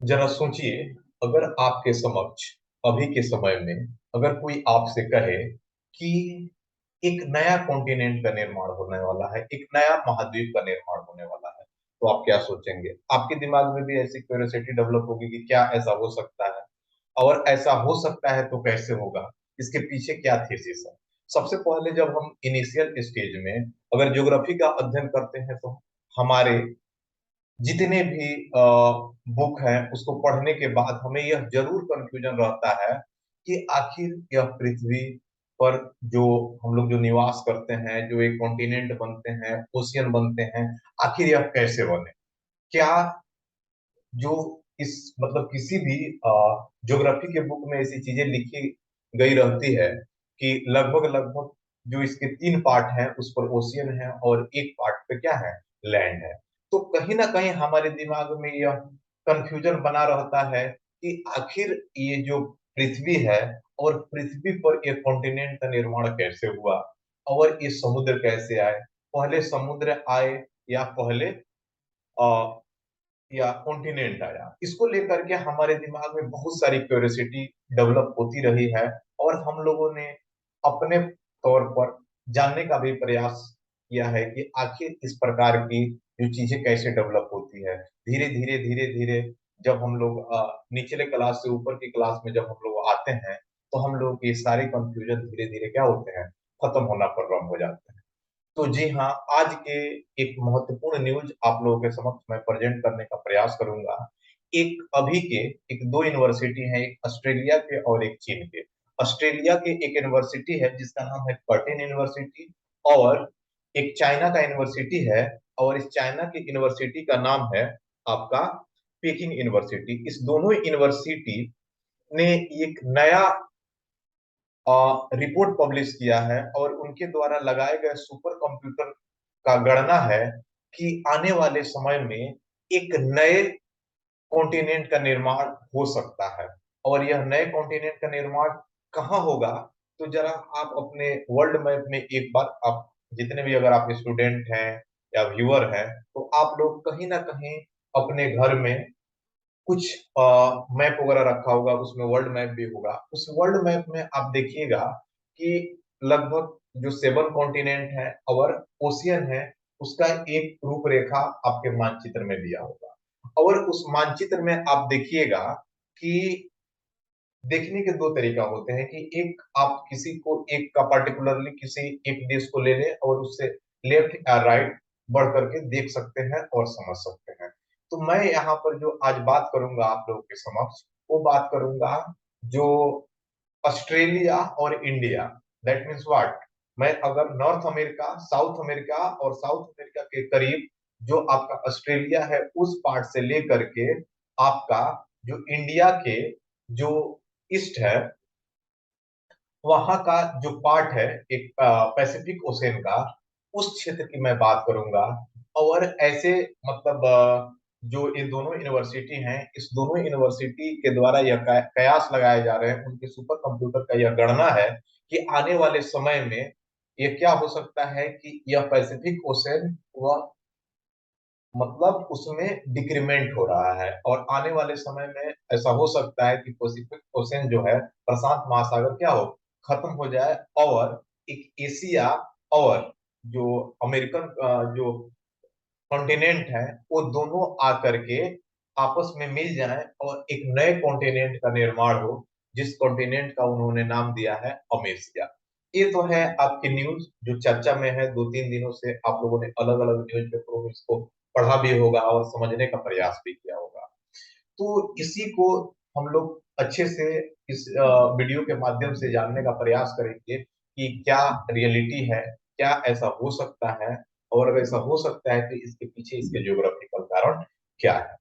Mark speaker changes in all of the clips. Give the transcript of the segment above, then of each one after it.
Speaker 1: जरा सोचिए, अगर आपके समक्ष अभी के समय में अगर कोई आपसे कहे कि एक नया कॉन्टिनेंट का निर्माण होने वाला है, एक नया महाद्वीप का निर्माण होने वाला है, तो आप क्या सोचेंगे? आपके दिमाग में भी ऐसी क्यूरियोसिटी डेवलप होगी कि क्या ऐसा हो सकता है, और ऐसा हो सकता है तो कैसे होगा, इसके पीछे क्या थीसिस है। सबसे पहले जब हम इनिशियल स्टेज में अगर ज्योग्राफी का अध्ययन करते हैं तो हमारे जितने भी बुक हैं उसको पढ़ने के बाद हमें यह जरूर कंफ्यूजन रहता है कि आखिर यह पृथ्वी पर जो हम लोग जो निवास करते हैं, जो एक कॉन्टिनेंट बनते हैं, ओशियन बनते हैं, आखिर यह कैसे बने। क्या जो इस मतलब किसी भी ज्योग्राफी के बुक में ऐसी चीजें लिखी गई रहती है कि लगभग लगभग जो इसके तीन पार्ट हैं उस पर ओशियन है और एक पार्ट पे क्या है, लैंड है। तो कहीं ना कहीं हमारे दिमाग में यह कंफ्यूजन बना रहता है कि आखिर ये जो पृथ्वी है और पृथ्वी पर एक कॉन्टिनेंट का निर्माण कैसे हुआ, और ये समुद्र कैसे आए, पहले समुद्र आए या पहले या कॉन्टिनेंट आया। इसको लेकर के हमारे दिमाग में बहुत सारी क्यूरियोसिटी डेवलप होती रही है, और हम लोगों ने अपने तौर पर जानने का भी प्रयास किया है कि आखिर इस प्रकार की जो चीजें कैसे डेवलप होती है। धीरे धीरे जब हम लोग निचले क्लास से ऊपर की क्लास में जब हम लोग आते हैं तो हम लोग ये सारे कंफ्यूजन धीरे धीरे क्या होते हैं, खत्म होना प्रारंभ हो जाते हैं। तो जी हाँ, आज के एक महत्वपूर्ण न्यूज आप लोगों के समक्ष मैं प्रेजेंट करने का प्रयास करूंगा। एक अभी के एक दो यूनिवर्सिटी हैं, एक ऑस्ट्रेलिया के और एक चीन के। ऑस्ट्रेलिया के एक यूनिवर्सिटी है जिसका नाम है कर्टिन यूनिवर्सिटी, और एक चाइना का यूनिवर्सिटी है, और इस चाइना की यूनिवर्सिटी का नाम है आपका पेकिंग यूनिवर्सिटी। इस दोनों यूनिवर्सिटी ने एक नया रिपोर्ट पब्लिश किया है, और उनके द्वारा लगाए गए सुपर कंप्यूटर का गणना है कि आने वाले समय में एक नए कॉन्टिनेंट का निर्माण हो सकता है। और यह नए कॉन्टिनेंट का निर्माण कहाँ होगा, तो जरा आप अपने वर्ल्ड मैप में एक बार आप जितने भी अगर आप स्टूडेंट हैं या व्यूअर हैं, तो आप लोग कहीं ना कहीं अपने घर में कुछ मैप वगैरह रखा होगा, उसमें वर्ल्ड मैप भी होगा। उस वर्ल्ड मैप में आप देखिएगा कि लगभग जो सेवन कॉन्टिनेंट है और ओशियन है, उसका एक रूपरेखा आपके मानचित्र में दिया होगा। और उस मानचित्र में आप देखिएगा कि देखने के दो तरीका होते हैं कि एक आप किसी को एक का पर्टिकुलरली किसी एक देश को ले लें और उससे लेफ्ट या राइट बढ़ करके देख सकते हैं और समझ सकते हैं। तो मैं यहाँ पर जो आज बात करूंगा आप लोगों के समक्ष, वो बात करूंगा जो ऑस्ट्रेलिया और इंडिया, दैट मीन्स व्हाट, मैं अगर नॉर्थ अमेरिका, साउथ अमेरिका और साउथ अमेरिका के करीब जो आपका ऑस्ट्रेलिया है उस पार्ट से लेकर के आपका जो इंडिया के जो ईस्ट है वहां का जो पार्ट है एक पैसिफिक ओशियन का, उस क्षेत्र की मैं बात करूंगा। और ऐसे मतलब जो ये दोनों यूनिवर्सिटी हैं, इस दोनों यूनिवर्सिटी के द्वारा यह कयास लगाए जा रहे हैं, उनके सुपर कंप्यूटर का यह गणना है कि आने वाले समय में ये क्या हो सकता है कि यह पैसिफिक ओशियन वह मतलब उसमें डिक्रीमेंट हो रहा है, और आने वाले समय में ऐसा हो सकता है कि पैसिफिक ओशन जो है, प्रशांत महासागर क्या हो, खत्म हो जाए, और एक एशिया और जो अमेरिकन जो कॉन्टिनेंट है वो दोनों आकर के आपस में मिल जाएं और एक नए कॉन्टिनेंट का निर्माण हो, जिस कॉन्टिनेंट का उन्होंने नाम दिया है अमेरिका। ये तो है आपकी न्यूज जो चर्चा में है, दो तीन दिनों से आप लोगों ने अलग अलग न्यूज पेपरों में इसको पढ़ा भी होगा और समझने का प्रयास भी किया होगा। तो इसी को हम लोग अच्छे से इस वीडियो के माध्यम से जानने का प्रयास करेंगे कि क्या रियलिटी है, क्या ऐसा हो सकता है, और अगर ऐसा हो सकता है तो इसके पीछे इसके ज्योग्राफिकल कारण क्या है।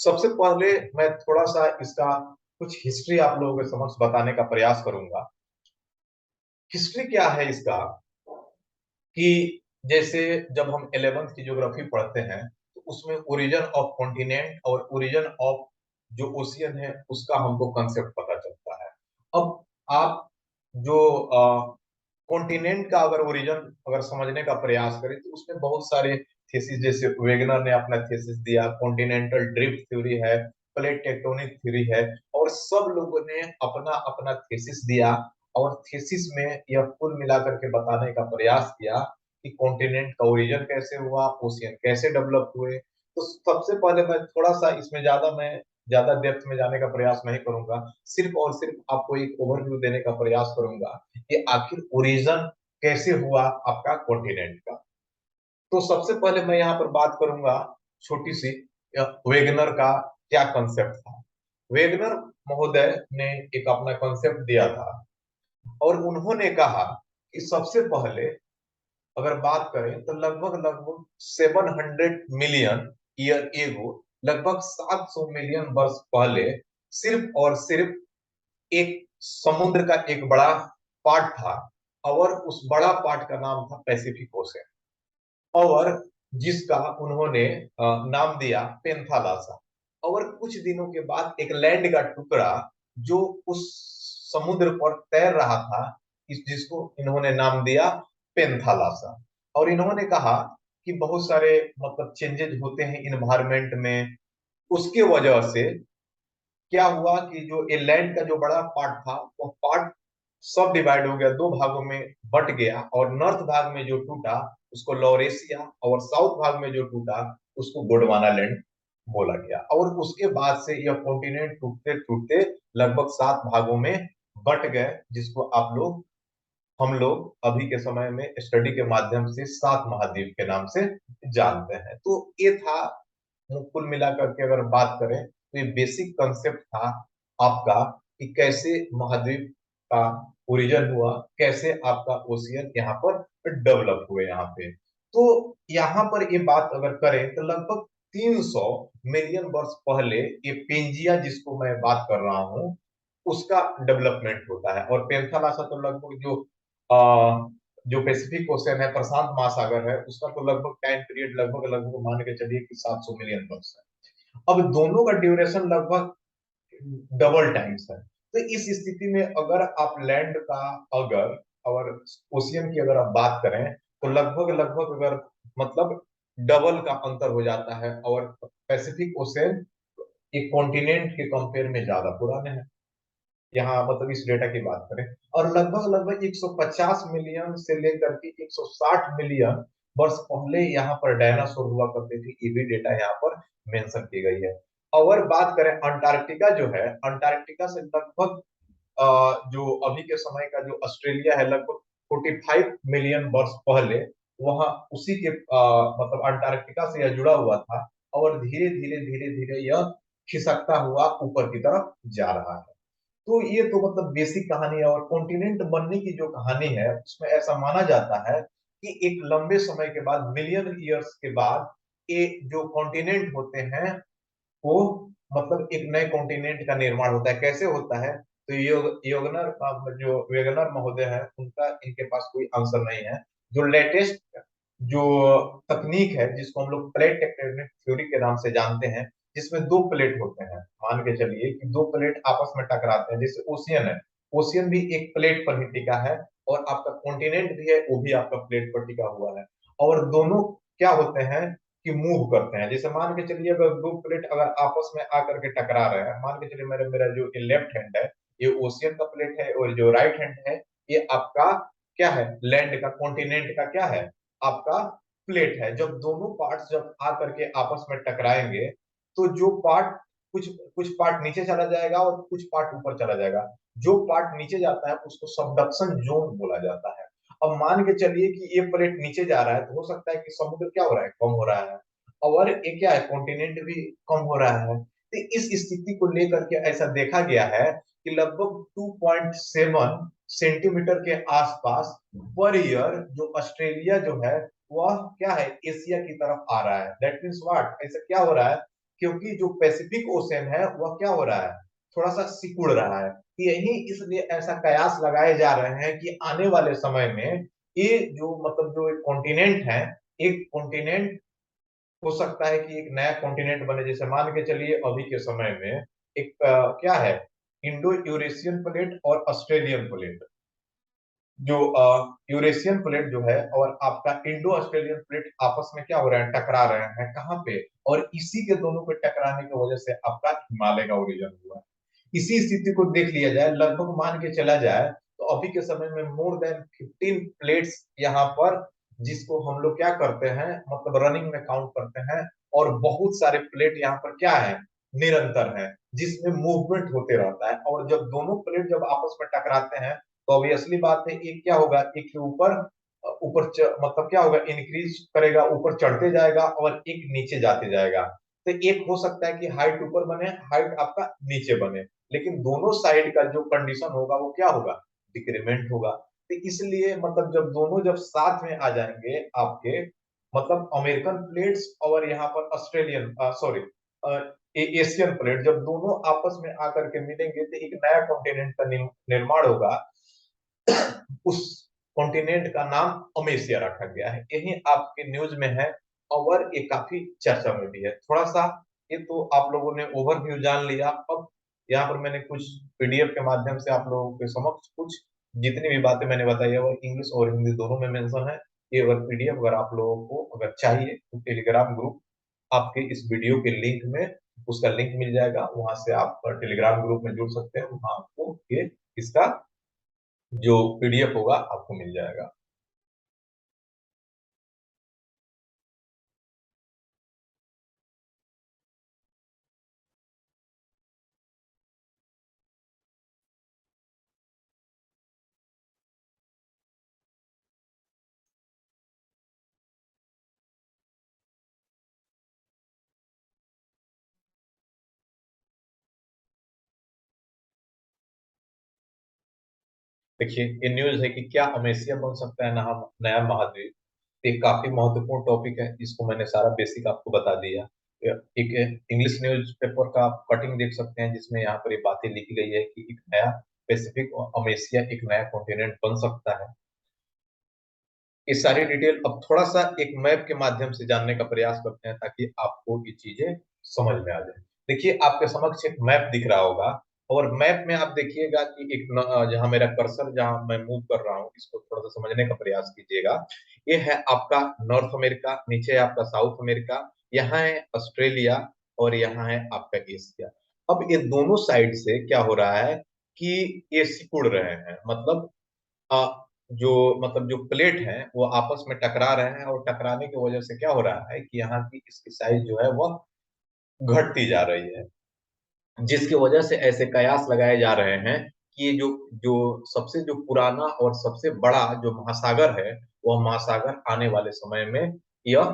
Speaker 1: सबसे पहले मैं थोड़ा सा इसका कुछ हिस्ट्री आप लोगों के समक्ष बताने का प्रयास करूंगा। हिस्ट्री क्या है इसका कि जैसे जब हम 11th की ज्योग्राफी पढ़ते हैं तो उसमें ओरिजिन ऑफ कॉन्टिनेंट और ओरिजिन ऑफ जो ओशियन है उसका हमको कंसेप्ट पता चलता है। अब आप जो कॉन्टिनेंट का अगर ओरिजिन अगर समझने का प्रयास करें तो उसमें बहुत सारे थीसिस, जैसे वेगनर ने अपना थीसिस दिया, कॉन्टिनेंटल ड्रिफ्ट थ्योरी है, प्लेट टेक्टोनिक थ्योरी है, और सब लोगों ने अपना अपना थीसिस दिया, और थीसिस में यह कुल मिलाकर के बताने का प्रयास किया कि कॉन्टिनेंट का ओरिजिन कैसे हुआ, ओशियन कैसे डेवलप हुए। तो सबसे पहले मैं थोड़ा सा इसमें ज्यादा डेप्थ में जाने का प्रयास नहीं करूंगा, सिर्फ और सिर्फ आपको एक ओवरव्यू देने का प्रयास करूंगा कि आखिर ओरिजिन कैसे हुआ आपका कॉन्टिनेंट का। तो सबसे पहले मैं यहाँ पर बात करूंगा छोटी सी, वेगनर का क्या कंसेप्ट था। वेगनर महोदय ने एक अपना कंसेप्ट दिया था, और उन्होंने कहा कि सबसे पहले अगर बात करें तो लगभग लगभग 700 मिलियन ईयर एगो, लगभग 700 मिलियन वर्ष पहले सिर्फ और सिर्फ एक समुद्र का एक बड़ा पार्ट था, और उस बड़ा पार्ट का नाम था पैसिफिक ओशन, और जिसका उन्होंने नाम दिया पेंथालासा। और कुछ दिनों के बाद एक लैंड का टुकड़ा जो उस समुद्र पर तैर रहा था, इस जिसको इन्होंने नाम दिया पेंथालासा। और इन्होंने कहा कि बहुत सारे मतलब चेंजेस होते हैं इन्वायरमेंट में, उसके वजह से क्या हुआ कि जो ये लैंड का जो बड़ा पार्ट था वो पार्ट सब डिवाइड हो गया, दो भागों में बट गया, और नॉर्थ भाग में जो टूटा उसको लॉरेशिया, और साउथ भाग में जो टूटा उसको गोंडवाना लैंड बोला गया। और उसके बाद से यह कॉन्टिनेंट टूटते टूटते लगभग 7 भागों में बट गए, जिसको आप लोग हम लोग अभी के समय में स्टडी के माध्यम से 7 महाद्वीप के नाम से जानते हैं। तो ये था, कुल मिलाकर के अगर बात करें तो ये बेसिक कंसेप्ट था आपका कि कैसे महाद्वीप का ओरिजिन हुआ, कैसे आपका ओशियन यहाँ पर डेवलप हुए यहाँ पे। तो यहाँ पर ये बात अगर करें तो लगभग 300 मिलियन वर्ष पहले ये पेंजिया जिसको मैं बात कर रहा हूँ उसका डेवलपमेंट होता है। और पेंथालासा तो लगभग जो पैसिफिक ओशन है, प्रशांत महासागर है, उसका तो लगभग टाइम पीरियड लगभग लगभग मान के चलिए कि 700 मिलियन वर्ष है। अब दोनों का ड्यूरेशन लगभग डबल टाइम्स है। तो इस स्थिति में अगर आप लैंड का अगर और ओशियन की अगर आप बात करें तो लगभग लगभग अगर मतलब डबल का अंतर हो जाता है, और पैसिफिक ओशन एक कॉन्टिनेंट के कंपेयर में ज्यादा पुराने हैं, यहाँ मतलब इस डेटा की बात करें। और लगभग लगभग 150 मिलियन से लेकर के 160 मिलियन वर्ष पहले यहाँ पर डायनासोर हुआ करते थे, ये भी डेटा यहाँ पर मेंशन की गई है। और बात करें अंटार्कटिका जो है, अंटार्कटिका से लगभग जो अभी के समय का जो ऑस्ट्रेलिया है लगभग 45 मिलियन वर्ष पहले वहां उसी के मतलब अंटार्कटिका से यह जुड़ा हुआ था, और धीरे धीरे यह खिसकता हुआ ऊपर की तरफ जा रहा है। तो ये तो मतलब बेसिक कहानी है। और कॉन्टिनेंट बनने की जो कहानी है उसमें ऐसा माना जाता है कि एक लंबे समय के बाद, मिलियन ईयर्स के बाद, ये जो कॉन्टिनेंट होते हैं वो मतलब एक नए कॉन्टिनेंट का निर्माण होता है। कैसे होता है तो योगनर जो वेगनर महोदय है उनका इनके पास कोई आंसर नहीं है। जो लेटेस्ट जो तकनीक है जिसको हम लोग प्लेट टेक्टोनिक थ्योरी के नाम से जानते हैं, जिसमें दो प्लेट होते हैं, मान के चलिए कि दो प्लेट आपस में टकराते हैं, जैसे ओशियन है, ओशियन भी एक प्लेट पर ही टिका है, और आपका कॉन्टिनेंट भी है वो भी आपका प्लेट पर टिका हुआ है। और दोनों क्या होते हैं कि मूव करते हैं। जैसे मान के चलिए अगर दो प्लेट अगर आपस में आकर के टकरा रहे हैं, मान के चलिए मेरा मेरा जो लेफ्ट हैंड है ये ओशियन का प्लेट है, और जो राइट हैंड है ये आपका क्या है, लैंड का कॉन्टिनेंट का क्या है, आपका प्लेट है। जब दोनों पार्ट्स जब आकर के आपस में टकराएंगे तो जो पार्ट कुछ कुछ पार्ट नीचे चला जाएगा और कुछ पार्ट ऊपर चला जाएगा। जो पार्ट नीचे जाता है उसको सबडक्शन जोन बोला जाता है। अब मान के चलिए कि ये प्लेट नीचे जा रहा है तो हो सकता है कि समुद्र क्या हो रहा है, कम हो रहा है, और ये क्या है, कॉन्टिनेंट भी कम हो रहा है। तो इस स्थिति को लेकर के ऐसा देखा गया है कि लगभग 2.7 सेंटीमीटर के आसपास पर ईयर जो ऑस्ट्रेलिया जो है वह क्या है, एशिया की तरफ आ रहा है। दैट मीन्स व्हाट, ऐसा क्या हो रहा है, क्योंकि जो पैसिफिक ओशन है वह क्या हो रहा है, थोड़ा सा सिकुड़ रहा है। यही इसलिए ऐसा कयास लगाए जा रहे हैं कि आने वाले समय में ये जो मतलब जो कॉन्टिनेंट है, एक कॉन्टिनेंट हो सकता है कि एक नया कॉन्टिनेंट बने। जैसे मान के चलिए अभी के समय में एक क्या है, इंडो यूरेशियन प्लेट और ऑस्ट्रेलियन प्लेट, जो यूरेशियन प्लेट जो है और आपका इंडो ऑस्ट्रेलियन प्लेट आपस में क्या हो रहे हैं, टकरा रहे हैं, कहाँ पे, और इसी के दोनों के टकराने की वजह से आपका हिमालय का ओरिजन हुआ। इसी स्थिति को देख लिया जाए, लगभग मान के चला जाए तो अभी के समय में मोर देन 15 प्लेट्स यहाँ पर, जिसको हम लोग क्या करते हैं, मतलब रनिंग में काउंट करते हैं। और बहुत सारे प्लेट यहाँ पर क्या है, निरंतर है, जिसमें मूवमेंट होते रहता है। और जब दोनों प्लेट जब आपस में टकराते हैं तो ऑब्वियसली बात है, एक क्या होगा, एक के ऊपर मतलब क्या होगा, इंक्रीज करेगा, ऊपर चढ़ते जाएगा, और एक नीचे जाते जाएगा। तो एक हो सकता है कि हाइट ऊपर बने, हाइट आपका नीचे बने, लेकिन दोनों साइड का जो कंडीशन होगा वो क्या होगा, डिक्रीमेंट होगा। तो इसलिए मतलब जब दोनों जब साथ में आ जाएंगे आपके, मतलब अमेरिकन प्लेट्स और यहाँ पर ऑस्ट्रेलियन, सॉरी, एशियन प्लेट, जब दोनों आपस में आकर के मिलेंगे तो एक नया कॉन्टिनेंट का निर्माण होगा। उस कॉन्टिनेंट का नाम अमेसिया रखा गया है, यही आपके न्यूज में है। और ये काफी चर्चा में भी है। थोड़ा सा ये तो आप लोगों ने ओवरव्यू जान लिया। अब यहाँ पर मैंने कुछ पीडीएफ के माध्यम से आप लोगों के समक्ष कुछ जितनी भी बातें मैंने बताई है वो इंग्लिश और हिंदी दोनों में मेंशन है। ये अगर पीडीएफ अगर आप लोगों को अगर चाहिए तो टेलीग्राम ग्रुप, आपके इस वीडियो के लिंक में उसका लिंक मिल जाएगा, वहां से आप टेलीग्राम ग्रुप में जुड़ सकते हैं। वहां आपको ये इसका जो पीडीएफ होगा आपको मिल जाएगा। देखिए, ये न्यूज है कि क्या अमेसिया बन सकता है नया नया महाद्वीप। एक काफी महत्वपूर्ण टॉपिक है, इसको मैंने सारा बेसिक आपको बता दिया। एक इंग्लिश न्यूज पेपर का आप कटिंग देख सकते हैं, जिसमें यहाँ पर ये बातें लिखी गई है कि एक नया पैसिफिक अमेसिया एक नया कॉन्टिनेंट बन सकता है। ये सारी डिटेल अब थोड़ा सा एक मैप के माध्यम से जानने का प्रयास करते हैं, ताकि आपको ये चीजें समझ में आ जाए। देखिए, आपके समक्ष एक मैप दिख रहा होगा, और मैप में आप देखिएगा कि जहां मेरा कर्सर जहां मैं मूव कर रहा हूँ, इसको थोड़ा सा समझने का प्रयास कीजिएगा। ये है आपका नॉर्थ अमेरिका, नीचे है आपका साउथ अमेरिका, यहाँ है ऑस्ट्रेलिया, और यहाँ है आपका एशिया। अब ये दोनों साइड से क्या हो रहा है कि ये सिकुड़ रहे हैं, मतलब जो मतलब जो प्लेट है वो आपस में टकरा रहे हैं, और टकराने की वजह से क्या हो रहा है कि यहाँ की इसकी साइज जो है वो घटती जा रही है। जिसकी वजह से ऐसे कयास लगाए जा रहे हैं कि ये जो जो सबसे जो पुराना और सबसे बड़ा जो महासागर है, वह महासागर आने वाले समय में यह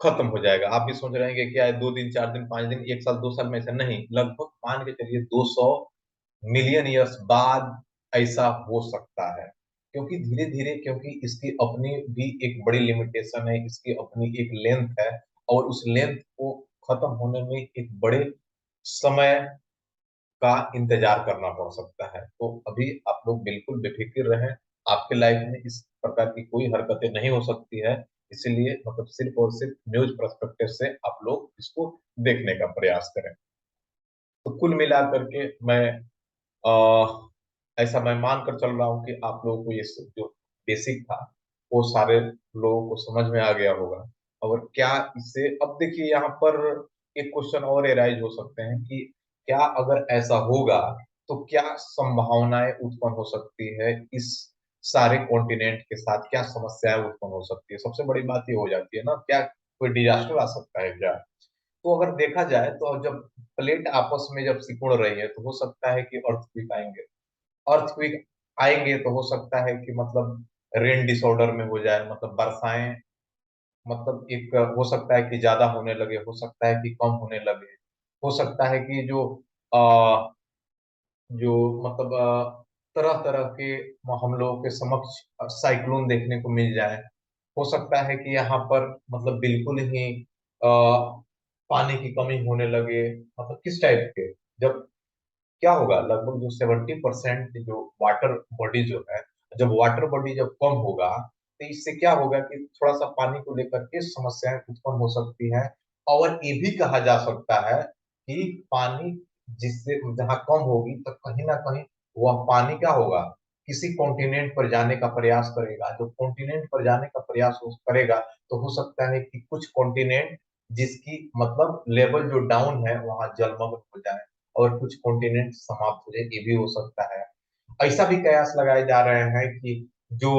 Speaker 1: खत्म हो जाएगा। आप भी सोच रहे हैं कि क्या है, 2 दिन 4 दिन 5 दिन 1 साल 2 साल में, ऐसा नहीं, लगभग मान के चलिए 200 मिलियन ईयर्स बाद ऐसा हो सकता है। क्योंकि धीरे धीरे, क्योंकि इसकी अपनी भी एक बड़ी लिमिटेशन है, इसकी अपनी एक लेंथ है, और उस लेंथ को खत्म होने में एक बड़े समय का इंतजार करना पड़ सकता है। तो अभी आप लोग बिल्कुल बेफिक्र रहें, आपके लाइफ में इस प्रकार की कोई हरकतें नहीं हो सकती है। इसीलिए मतलब सिर्फ और सिर्फ न्यूज पर्सपेक्टिव से आप लोग इसको देखने का प्रयास करें। तो कुल मिलाकर के मैं ऐसा मैं मान कर चल रहा हूँ कि आप लोगों को ये जो बेसिक था वो सारे लोगों को समझ में आ गया होगा। और क्या इससे, अब देखिए यहाँ पर एक क्वेश्चन और एराइज हो सकते हैं कि क्या अगर ऐसा होगा तो क्या संभावनाएं उत्पन्न हो सकती है, इस सारे कॉन्टिनेंट के साथ क्या समस्याएं उत्पन्न हो सकती है। सबसे बड़ी बात ये हो जाती है ना, क्या कोई डिजास्टर आ सकता है क्या। तो अगर देखा जाए तो जब प्लेट आपस में जब सिकुड़ रही है तो हो सकता है कि अर्थक्वेक आएंगे। अर्थक्वेक आएंगे तो हो सकता है कि मतलब रेन डिसऑर्डर में हो जाए, मतलब वर्षाएं, मतलब एक हो सकता है कि ज्यादा होने लगे, हो सकता है कि कम होने लगे। हो सकता है कि जो मतलब तरह तरह के हम लोगों के समक्ष साइक्लोन देखने को मिल जाए। हो सकता है कि यहाँ पर मतलब बिल्कुल ही पानी की कमी होने लगे, मतलब किस टाइप के, जब क्या होगा, लगभग जो 70% जो वाटर बॉडी जो है, जब वाटर बॉडी जब कम होगा तो इससे क्या होगा कि थोड़ा सा पानी को लेकर के समस्याएं उत्पन्न हो सकती हैं। और ये भी कहा जा सकता है कि पानी जिससे जहाँ कम होगी तो कहीं ना कहीं वह पानी क्या होगा, किसी कॉन्टिनेंट पर जाने का प्रयास करेगा। जो कॉन्टिनेंट पर जाने का प्रयास करेगा तो हो सकता है कि कुछ कॉन्टिनेंट जिसकी मतलब लेवल जो डाउन है वहां जलमग्न हो जाए और कुछ कॉन्टिनेंट समाप्त हो जाए, ये भी हो सकता है। ऐसा भी कयास लगाए जा रहे हैं कि जो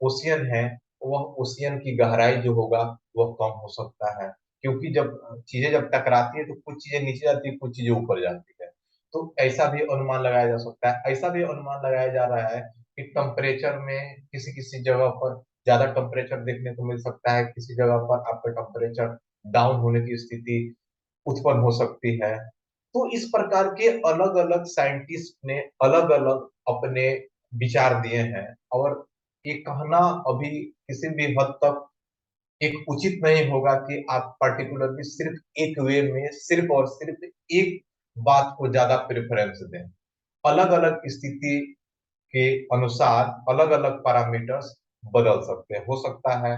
Speaker 1: ओशियन है, वह ओशियन की गहराई जो होगा वह कम हो सकता है, क्योंकि जब चीजें जब टकराती है तो कुछ चीजें नीचे जाती है, कुछ चीजें ऊपर जाती है। तो ऐसा भी अनुमान लगाया जा सकता है। ऐसा भी अनुमान लगाया जा रहा है कि टेम्परेचर में किसी किसी जगह पर ज्यादा टेम्परेचर देखने को मिल सकता है, किसी जगह पर आपका टेम्परेचर डाउन होने की स्थिति उत्पन्न हो सकती है। तो इस प्रकार के अलग अलग साइंटिस्ट ने अलग अलग अपने विचार दिए हैं, और ये कहना अभी किसी भी हद तक एक उचित नहीं होगा कि आप पर्टिकुलरली सिर्फ एक वे में सिर्फ और सिर्फ एक बात को ज्यादा प्रेफरेंस दें। अलग अलग स्थिति के अनुसार अलग अलग पैरामीटर्स बदल सकते हैं। हो सकता है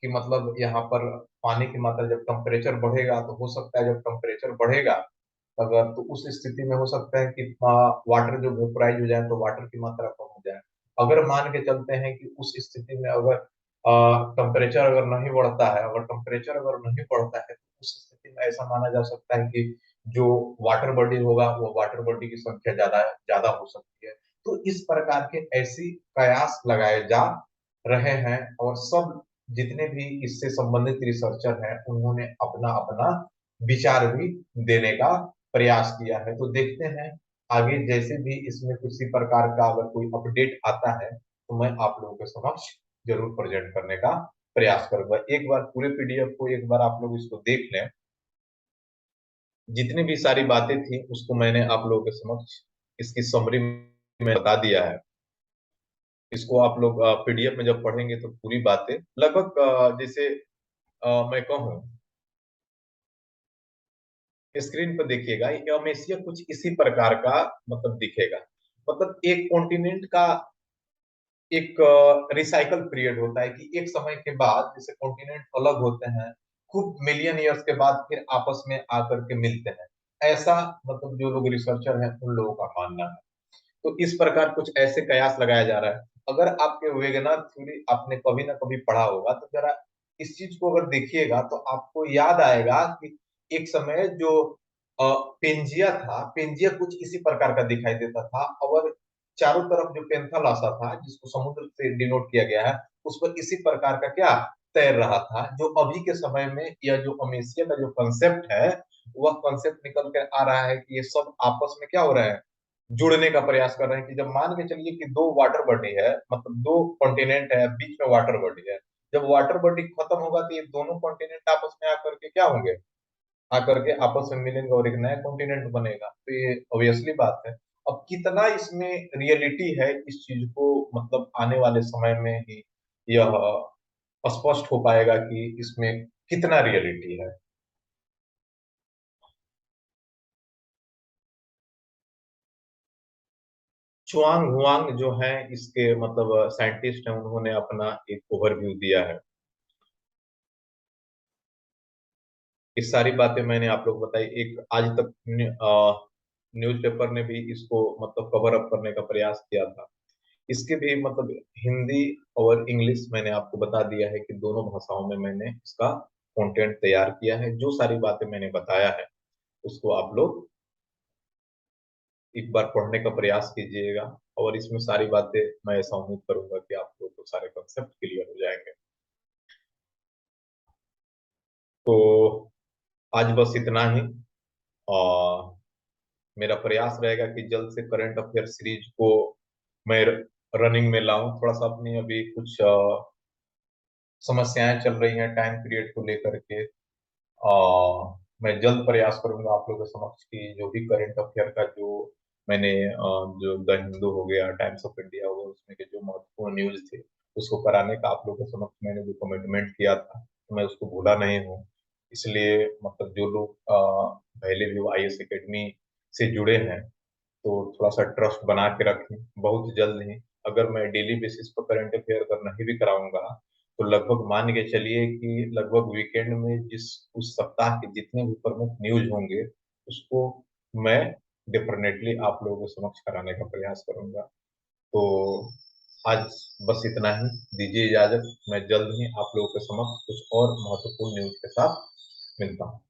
Speaker 1: कि मतलब यहाँ पर पानी की मात्रा जब टेम्परेचर बढ़ेगा तो हो सकता है जब टेम्परेचर बढ़ेगा अगर, तो उस स्थिति में हो सकता है कि वाटर जो वेपोराइज हो जाए तो वाटर की मात्रा कम हो जाए। अगर मान के चलते हैं कि उस स्थिति में अगर टेम्परेचर अगर नहीं बढ़ता है, अगर टेम्परेचर अगर नहीं बढ़ता है तो उस स्थिति में ऐसा माना जा सकता है कि जो वाटर बॉडी होगा वो वाटर बॉडी की संख्या ज्यादा ज्यादा हो सकती है। तो इस प्रकार के ऐसी कयास लगाए जा रहे हैं, और सब जितने भी इससे संबंधित रिसर्चर हैं उन्होंने अपना अपना विचार भी देने का प्रयास किया है। तो देखते हैं आगे जैसे भी इसमें किसी प्रकार का अगर कोई अपडेट आता है तो मैं आप लोगों के समक्ष जरूर प्रेजेंट करने का प्रयास करूंगा। एक बार पूरे पीडीएफ को एक बार आप लोग इसको देख लें। जितनी भी सारी बातें थी उसको मैंने आप लोगों के समक्ष इसकी समरी में बता दिया है। इसको आप लोग पीडीएफ में जब पढ़ेंगे तो पूरी बातें लगभग जैसे मैं कहूँ स्क्रीन पर देखिएगा, ये हमेशा कुछ इसी प्रकार का मतलब दिखेगा। मतलब एक कॉन्टिनेंट का एक रिसाइकल पीरियड होता है कि एक समय के बाद जैसे कॉन्टिनेंट अलग होते हैं, खूब मिलियन ईयर्स के बाद फिर आपस में आकर के मिलते हैं। ऐसा मतलब जो लोग रिसर्चर हैं उन लोगों का मानना है। तो इस प्रकार कुछ ऐसे कयास लगाया जा रहा है। अगर आपके वेगनर थ्योरी आपने कभी ना कभी पढ़ा होगा तो जरा इस चीज को अगर देखिएगा तो आपको याद आएगा कि एक समय जो पेंजिया था, पेंजिया कुछ इसी प्रकार का दिखाई देता था, और चारों तरफ जो पेंथालासा था जिसको समुद्र से डिनोट किया गया है, उस पर इसी प्रकार का क्या तैर रहा था। जो अभी के समय में यह जो अमेसिया का जो कंसेप्ट है वह कंसेप्ट निकल कर आ रहा है कि ये सब आपस में क्या हो रहा है, जुड़ने का प्रयास कर रहे हैं। कि जब मान के चलिए कि दो वाटर बॉडी है, मतलब दो कॉन्टिनेंट है, बीच में वाटर बॉडी है, जब वाटर बॉडी खत्म होगा तो ये दोनों कॉन्टिनेंट आपस में आकर के क्या होंगे, आकर के आपस में मिलेंगे और एक नया कॉन्टिनेंट बनेगा। तो ये ऑब्वियसली बात है। अब कितना इसमें रियलिटी है इस चीज को मतलब आने वाले समय में ही यह स्पष्ट हो पाएगा कि इसमें कितना रियलिटी है। चुआंग हुआंग जो है इसके मतलब साइंटिस्ट हैं, उन्होंने अपना एक ओवरव्यू दिया है। ये सारी बातें मैंने आप लोग बताई। एक आज तक न्यूज़पेपर ने भी इसको मतलब कवर अप करने का प्रयास किया था। इसके भी मतलब हिंदी और इंग्लिश मैंने आपको बता दिया है कि दोनों भाषाओं में मैंने इसका कंटेंट तैयार किया है। जो सारी बातें मैंने बताया है उसको आप लोग एक बार पढ़ने का प्रयास कीजिएगा, और इसमें सारी बातें मैं ऐसा उम्मीद करूंगा कि आप लोग को सारे कंसेप्ट क्लियर हो जाएंगे। तो आज बस इतना ही। और मेरा प्रयास रहेगा कि जल्द से करंट अफेयर सीरीज को मैं रनिंग में लाऊं। थोड़ा सा अपनी अभी कुछ समस्याएं चल रही हैं टाइम पीरियड को लेकर के। मैं जल्द प्रयास करूंगा आप लोगों के समक्ष कि जो भी करंट अफेयर का जो मैंने जो द हिंदू हो गया, टाइम्स ऑफ इंडिया हो गया, उसमें के जो महत्वपूर्ण न्यूज थे उसको कराने का आप लोगों के समक्ष मैंने जो कमिटमेंट किया था तो मैं उसको भूला नहीं हूँ। इसलिए मतलब जो लोग पहले भी आईएएस एकेडमी से जुड़े हैं तो थोड़ा सा ट्रस्ट बना के रखें। बहुत जल्द ही अगर मैं डेली बेसिस पर करंट अफेयर अगर नहीं भी कराऊंगा तो लगभग मान के चलिए कि लगभग वीकेंड में जिस उस सप्ताह के जितने भी प्रमुख न्यूज होंगे उसको मैं डेफिनेटली आप लोगों के समक्ष कराने का प्रयास करूंगा। तो आज बस इतना ही, दीजिए इजाजत। मैं जल्द ही आप लोगों के समक्ष कुछ और महत्वपूर्ण न्यूज के साथ मिलता हूँ।